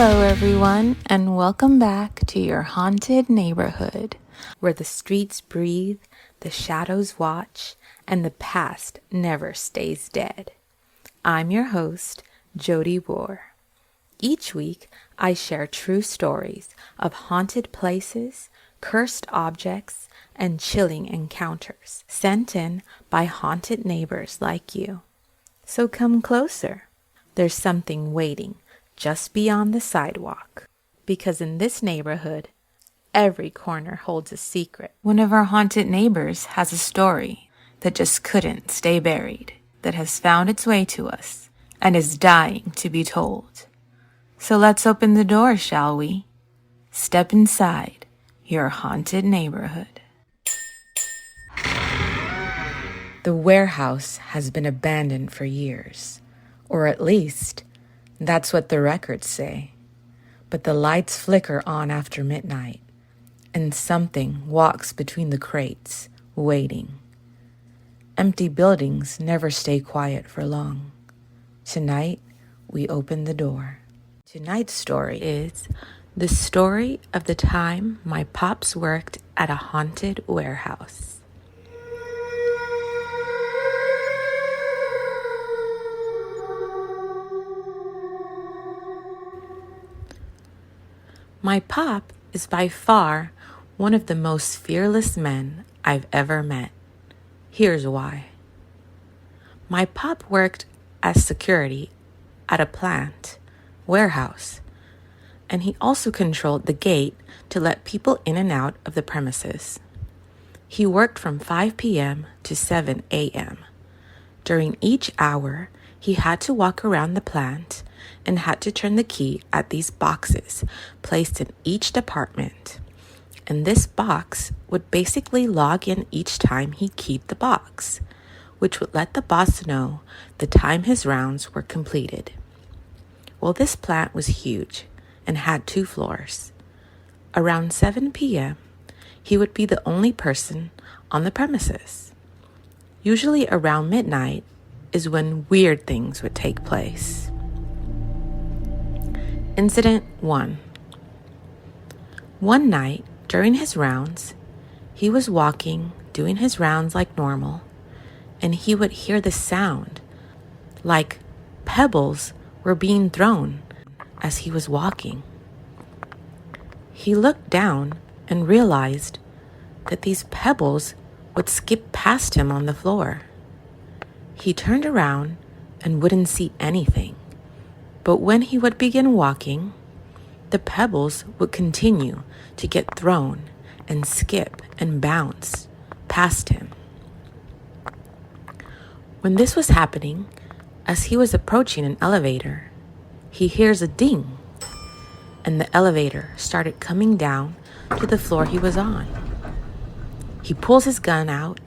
Hello everyone, and welcome back to your haunted neighborhood, where the streets breathe, the shadows watch, and the past never stays dead. I'm your host, Jody Bohr. Each week, I share true stories of haunted places, cursed objects, and chilling encounters sent in by haunted neighbors like you. So come closer. There's something waiting just beyond the sidewalk, because in this neighborhood, every corner holds a secret. One of our haunted neighbors has a story that just couldn't stay buried, that has found its way to us and is dying to be told. So let's open the door, shall we? Step inside your haunted neighborhood. The warehouse has been abandoned for years, or at least that's what the records say. But the lights flicker on after midnight, and something walks between the crates, waiting. Empty buildings never stay quiet for long. Tonight, we open the door. Tonight's story is the story of the time my pops worked at a haunted warehouse. My pop is by far one of the most fearless men I've ever met. Here's why. My pop worked as security at a plant, warehouse, and he also controlled the gate to let people in and out of the premises. He worked from 5 p.m. to 7 a.m. During each hour, he had to walk around the plant and had to turn the key at these boxes placed in each department. And this box would basically log in each time he keyed the box, which would let the boss know the time his rounds were completed. Well, this plant was huge and had 2 floors. Around 7 p.m., he would be the only person on the premises. Usually around midnight is when weird things would take place. Incident 1. One night, during his rounds, he was walking, doing his rounds like normal, and he would hear the sound like pebbles were being thrown as he was walking. He looked down and realized that these pebbles would skip past him on the floor. He turned around and wouldn't see anything. But when he would begin walking, the pebbles would continue to get thrown and skip and bounce past him. When this was happening, as he was approaching an elevator, he hears a ding, and the elevator started coming down to the floor he was on. He pulls his gun out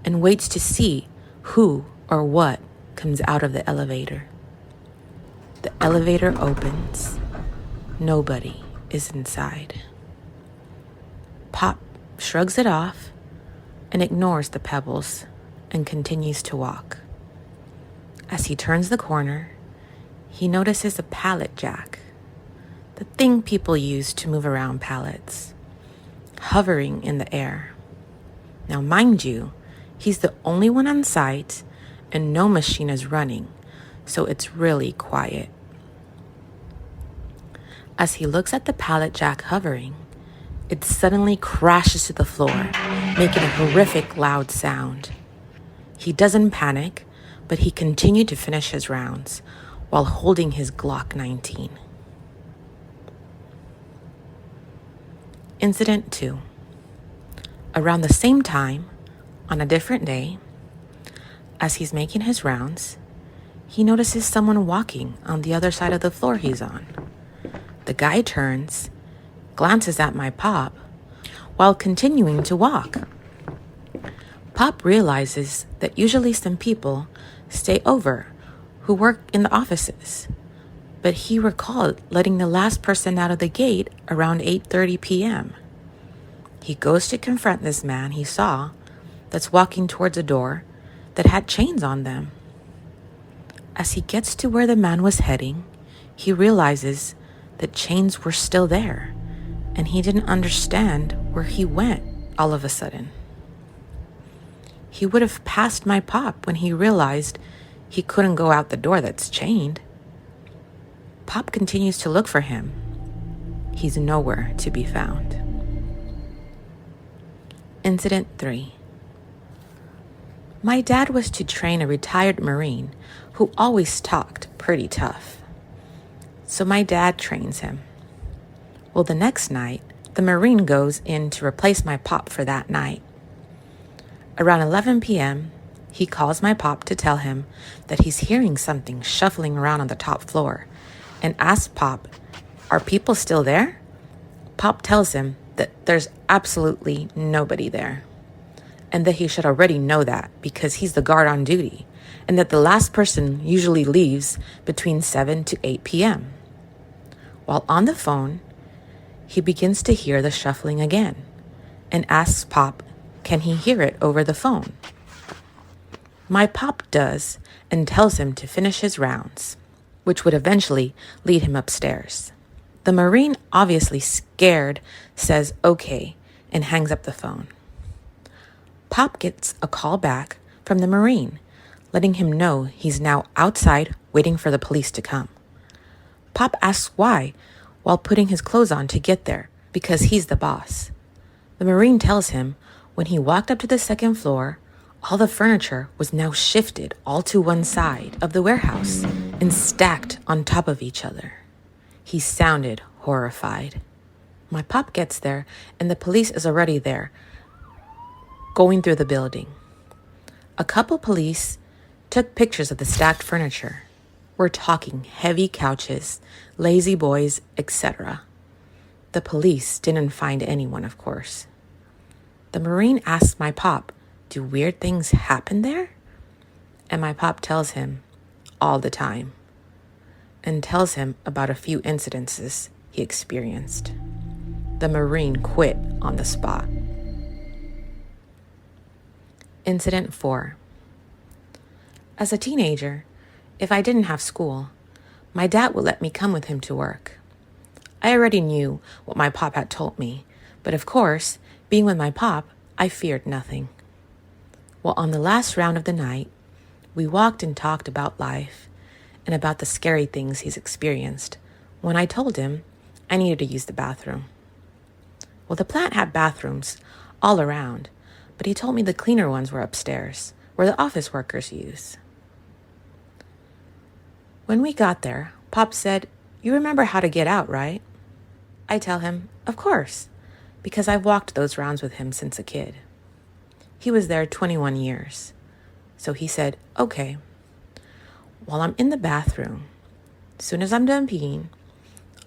and waits to see who or what comes out of the elevator. The elevator opens. Nobody is inside. Pop shrugs it off and ignores the pebbles and continues to walk. As he turns the corner, he notices a pallet jack, the thing people use to move around pallets, hovering in the air. Now, mind you, he's the only one on site and no machine is running, so it's really quiet. As he looks at the pallet jack hovering, it suddenly crashes to the floor, making a horrific loud sound. He doesn't panic, but he continued to finish his rounds while holding his Glock 19. Incident 2. Around the same time, on a different day, as he's making his rounds, he notices someone walking on the other side of the floor he's on. The guy turns, glances at my pop, while continuing to walk. Pop realizes that usually some people stay over who work in the offices, but he recalled letting the last person out of the gate around 8:30 p.m. He goes to confront this man he saw that's walking towards a door that had chains on them. As he gets to where the man was heading, he realizes the chains were still there, and he didn't understand where he went all of a sudden. He would have passed my pop when he realized he couldn't go out the door that's chained. Pop continues to look for him. He's nowhere to be found. Incident 3. My dad was to train a retired Marine who always talked pretty tough. So my dad trains him. Well, the next night, the Marine goes in to replace my pop for that night. Around 11 p.m., he calls my pop to tell him that he's hearing something shuffling around on the top floor and asks Pop, "Are people still there?" Pop tells him that there's absolutely nobody there, and that he should already know that because he's the guard on duty, and that the last person usually leaves between 7 to 8 p.m. While on the phone, he begins to hear the shuffling again and asks Pop, can he hear it over the phone? My pop does and tells him to finish his rounds, which would eventually lead him upstairs. The Marine, obviously scared, says okay and hangs up the phone. Pop gets a call back from the Marine, letting him know he's now outside waiting for the police to come. Pop asks why while putting his clothes on to get there, because he's the boss. The Marine tells him when he walked up to the second floor, all the furniture was now shifted all to one side of the warehouse and stacked on top of each other. He sounded horrified. My pop gets there and the police is already there, going through the building. A couple police took pictures of the stacked furniture. We're talking heavy couches, lazy boys, etc. The police didn't find anyone, of course. The Marine asks my pop, do weird things happen there? And my pop tells him, all the time, and tells him about a few incidences he experienced. The Marine quit on the spot. Incident 4. As a teenager, if I didn't have school, my dad would let me come with him to work. I already knew what my pop had told me, but of course, being with my pop, I feared nothing. Well, on the last round of the night, we walked and talked about life and about the scary things he's experienced when I told him I needed to use the bathroom. Well, the plant had bathrooms all around, but he told me the cleaner ones were upstairs, where the office workers use. When we got there, Pop said, "You remember how to get out, right?" I tell him, "Of course," because I've walked those rounds with him since a kid. He was there 21 years. So he said, "Okay." While I'm in the bathroom, as soon as I'm done peeing,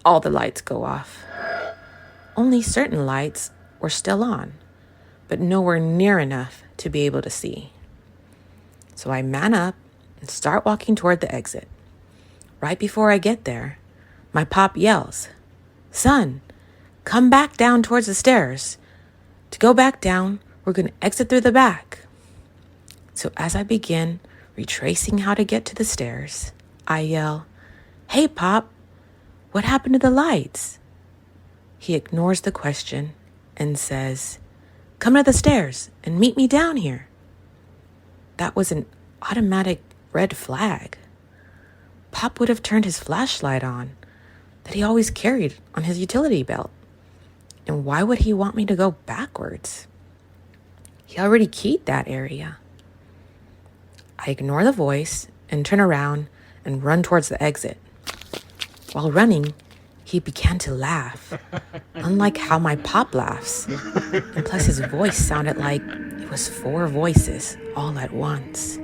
all the lights go off. Only certain lights were still on, but nowhere near enough to be able to see. So I man up and start walking toward the exit. Right before I get there, my pop yells, "Son, come back down towards the stairs. To go back down, we're going to exit through the back." So as I begin retracing how to get to the stairs, I yell, "Hey, Pop, what happened to the lights?" He ignores the question and says, "Come to the stairs and meet me down here." That was an automatic red flag. Pop would have turned his flashlight on that he always carried on his utility belt. And why would he want me to go backwards? He already keyed that area. I ignore the voice and turn around and run towards the exit. While running, he began to laugh, unlike how my pop laughs. And plus his voice sounded like it was 4 voices all at once.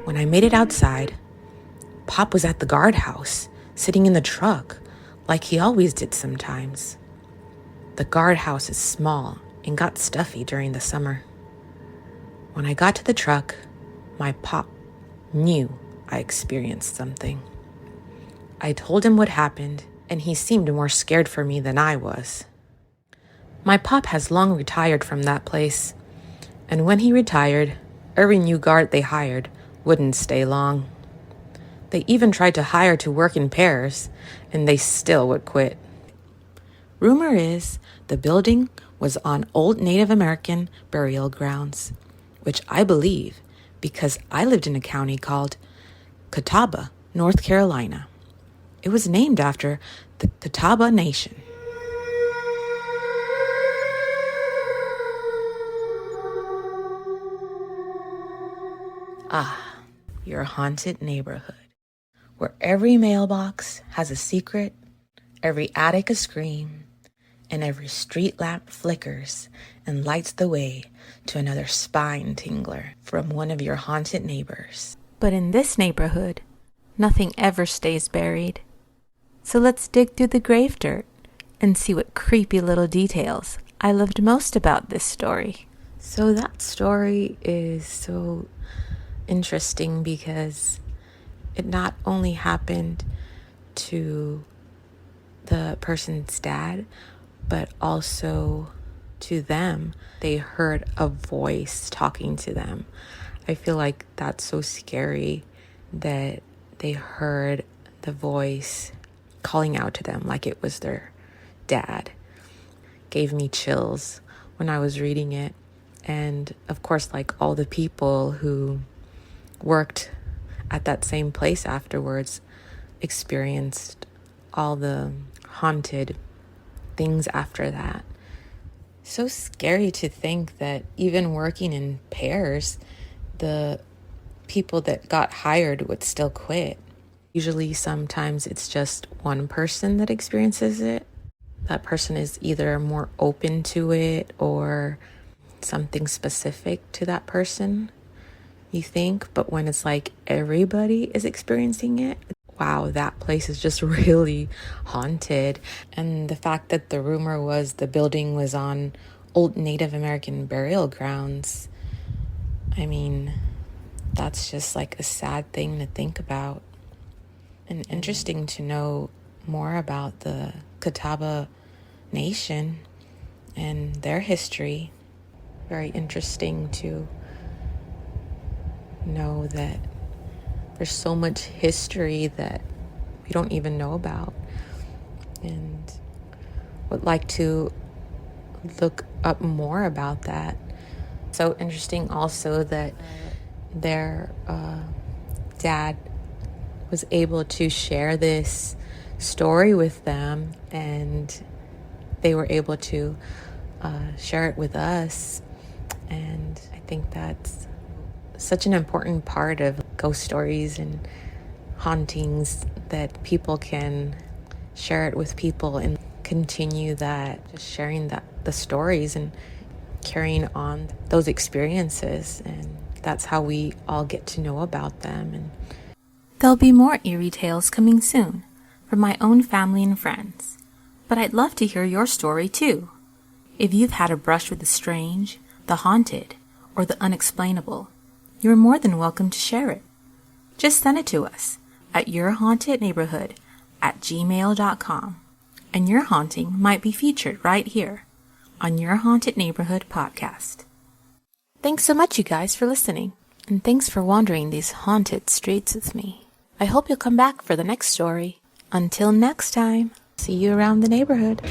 When I made it outside, Pop was at the guardhouse, sitting in the truck, like he always did sometimes. The guardhouse is small and got stuffy during the summer. When I got to the truck, my pop knew I experienced something. I told him what happened, and he seemed more scared for me than I was. My pop has long retired from that place, and when he retired, every new guard they hired wouldn't stay long. They even tried to hire to work in pairs, and they still would quit. Rumor is the building was on old Native American burial grounds, which I believe because I lived in a county called Catawba, North Carolina. It was named after the Catawba Nation. Ah, your haunted neighborhood, where every mailbox has a secret, every attic a scream, and every street lamp flickers and lights the way to another spine tingler from one of your haunted neighbors. But in this neighborhood, nothing ever stays buried. So let's dig through the grave dirt and see what creepy little details I loved most about this story. So that story is so interesting because it not only happened to the person's dad, but also to them. They heard a voice talking to them. I feel like that's so scary that they heard the voice calling out to them like it was their dad. Gave me chills when I was reading it. And of course, like all the people who worked at that same place afterwards experienced all the haunted things after that. So scary to think that even working in pairs, the people that got hired would still quit. Usually, sometimes it's just one person that experiences it. That person is either more open to it or something specific to that person, you think. But when it's like everybody is experiencing it, wow, that place is just really haunted. And the fact that the rumor was the building was on old Native American burial grounds, I mean, that's just like a sad thing to think about. And interesting to know more about the Catawba Nation and their history. Very interesting to know that there's so much history that we don't even know about, and would like to look up more about that. So interesting also that their dad was able to share this story with them, and they were able to share it with us. And I think that's such an important part of ghost stories and hauntings, that people can share it with people and continue that, just sharing the stories and carrying on those experiences. And that's how we all get to know about them. And there'll be more eerie tales coming soon from my own family and friends, but I'd love to hear your story too. If you've had a brush with the strange, the haunted, or the unexplainable, you're more than welcome to share it. Just send it to us at YourHauntedNeighborhood@gmail.com, and your haunting might be featured right here on Your Haunted Neighborhood podcast. Thanks so much, you guys, for listening, and thanks for wandering these haunted streets with me. I hope you'll come back for the next story. Until next time, see you around the neighborhood.